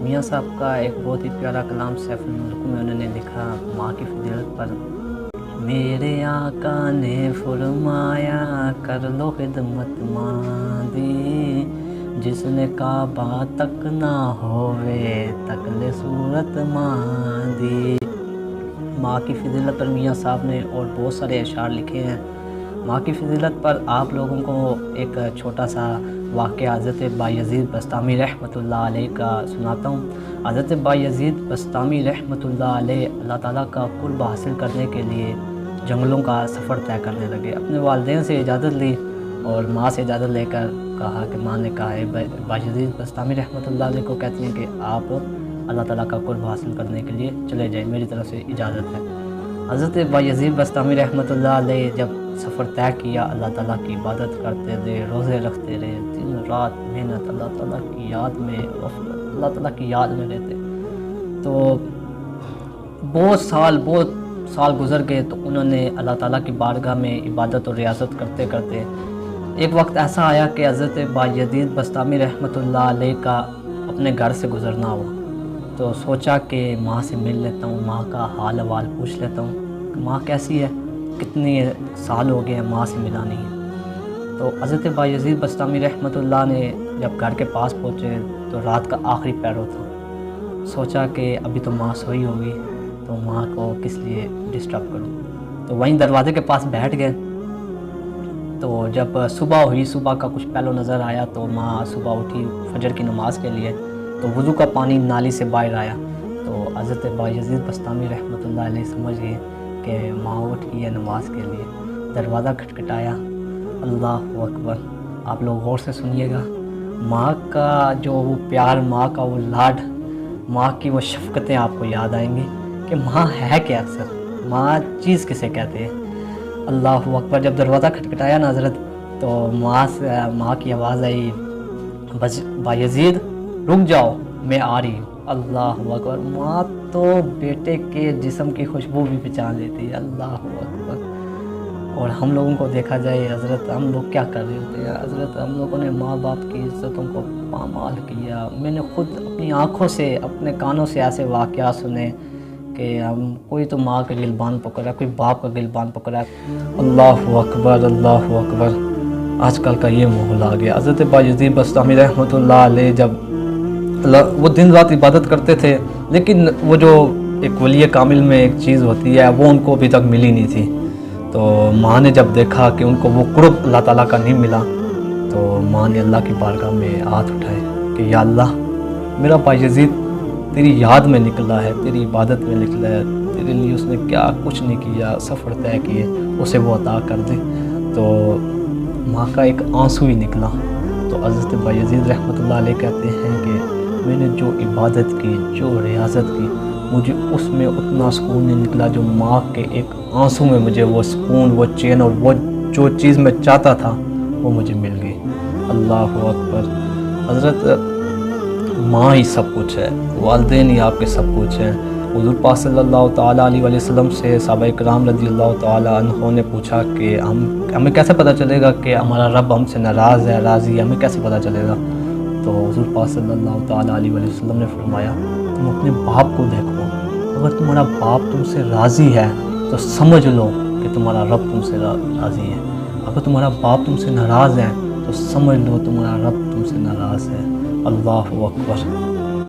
میاں صاحب کا ایک بہت ہی پیارا کلام سیف الملک میں انہوں نے لکھا ماں کی فضیلت پر، میرے آقا نے فرمایا کر لو خدمت ماں دی، جس نے کعبہ تک نہ ہوئے تک لے صورت ماں دی۔ ماں کی فضیلت پر میاں صاحب نے اور بہت سارے اشعار لکھے ہیں۔ ماں کی فضیلت پر آپ لوگوں کو ایک چھوٹا سا واقعہ حضرت بایزید بسطامی رحمۃ اللہ علیہ کا سناتا ہوں۔ حضرت بایزید بسطامی رحمۃ اللہ علیہ اللہ تعالیٰ کا قرب حاصل کرنے کے لیے جنگلوں کا سفر طے کرنے لگے۔ اپنے والدین سے اجازت لی اور ماں سے اجازت لے کر کہا کہ ماں نے کہا ہے بایزید بسطامی رحمۃ اللہ علیہ کو کہتی ہیں کہ آپ اللہ تعالیٰ کا قرب حاصل کرنے کے لیے چلے جائیں، میری طرف سے اجازت ہے۔ حضرت بایزید بسطامی رحمۃ اللہ علیہ جب سفر طے کیا، اللہ تعالیٰ کی عبادت کرتے رہے، روزے رکھتے رہے، دن رات محنت اللہ تعالیٰ کی یاد میں رہتے۔ تو بہت سال گزر گئے، تو انہوں نے اللہ تعالیٰ کی بارگاہ میں عبادت اور ریاضت کرتے کرتے ایک وقت ایسا آیا کہ حضرت بایزید بسطامی رحمۃ اللہ علیہ کا اپنے گھر سے گزرنا ہوا۔ تو سوچا کہ ماں سے مل لیتا ہوں، ماں کا حال احوال پوچھ لیتا ہوں کہ ماں کیسی ہے، کتنے سال ہو گئے ہیں ماں سے ملا نہیں ہے۔ تو حضرت بایزید بسطامی رحمۃ اللہ نے جب گھر کے پاس پہنچے تو رات کا آخری پہر تھا۔ سوچا کہ ابھی تو ماں سوئی ہوگی، تو ماں کو کس لیے ڈسٹرب کروں، تو وہیں دروازے کے پاس بیٹھ گئے۔ تو جب صبح ہوئی، صبح کا کچھ پہلو نظر آیا، تو ماں صبح اٹھی فجر کی نماز کے لیے، تو وضو کا پانی نالی سے باہر آیا۔ تو حضرت بایزید بسطامی رحمۃ اللہ علیہ سمجھ گئے کہ ماں اٹھ گئی ہے نماز کے لیے۔ دروازہ کھٹکھٹایا، اللہ اکبر، آپ لوگ غور سے سنیے گا، ماں کا جو وہ پیار، ماں کا وہ لاڈ، ماں کی وہ شفقتیں آپ کو یاد آئیں گی کہ ماں ہے کیا، اکثر ماں چیز کسے کہتے ہیں۔ اللہ اکبر، جب دروازہ کھٹکھٹایا نا حضرت، تو ماں کی آواز آئی، بایزید رک جاؤ میں آ رہی ہوں۔ اللہ اکبر، ماں تو بیٹے کے جسم کی خوشبو بھی پہچان لیتی ہے۔ اللہ اکبر۔ اور ہم لوگوں کو دیکھا جائے حضرت، ہم لوگ کیا کر رہے ہوتے ہیں حضرت، ہم لوگوں نے ماں باپ کی عزتوں کو پامال کیا۔ میں نے خود اپنی آنکھوں سے، اپنے کانوں سے ایسے واقعات سنے کہ کوئی تو ماں کا گلبان پکڑا، کوئی باپ کا گلبان پکڑا۔ اللہ اکبر، اللہ اکبر، آج کل کا یہ ماحول آ گیا۔ حضرت بایزید بسطامی رحمۃ اللہ علیہ جب وہ دن رات عبادت کرتے تھے، لیکن وہ جو ایک ولی کامل میں ایک چیز ہوتی ہے وہ ان کو ابھی تک ملی نہیں تھی۔ تو ماں نے جب دیکھا کہ ان کو وہ قرب اللہ تعالیٰ کا نہیں ملا، تو ماں نے اللہ کی بارگاہ میں ہاتھ اٹھائے کہ یا اللہ، میرا بایزید تیری یاد میں نکلا ہے، تیری عبادت میں نکلا ہے، تیرے لیے اس نے کیا کچھ نہیں کیا، سفر طے کیے، اسے وہ عطا کر دے۔ تو ماں کا ایک آنسو ہی نکلا۔ تو حضرت بایزید رحمۃ اللہ علیہ کہتے ہیں کہ میں نے جو عبادت کی، جو ریاضت کی، مجھے اس میں اتنا سکون نہیں نکلا جو ماں کے ایک آنسو میں مجھے وہ سکون، وہ چین اور وہ جو چیز میں چاہتا تھا وہ مجھے مل گئی۔ اللہ اکبر۔ حضرت ماں ہی سب کچھ ہے، والدین ہی آپ کے سب کچھ ہیں۔ حضور پاک صلی اللہ تعالیٰ علیہ وسلم سے صحابہ کرام رضی اللہ تعالیٰ عنہ نے پوچھا کہ ہمیں کیسے پتہ چلے گا کہ ہمارا رب ہم سے ناراض ہے، راضی ہے، ہمیں کیسے پتہ چلے گا؟ تو حضور پاک صلی اللہ تعالیٰ علیہ وسلم نے فرمایا، تم اپنے باپ کو دیکھو، اگر تمہارا باپ تم سے راضی ہے تو سمجھ لو کہ تمہارا رب تم سے راضی ہے، اگر تمہارا باپ تم سے ناراض ہے تو سمجھ لو تمہارا رب تم سے ناراض ہے۔ اللہ اکبر۔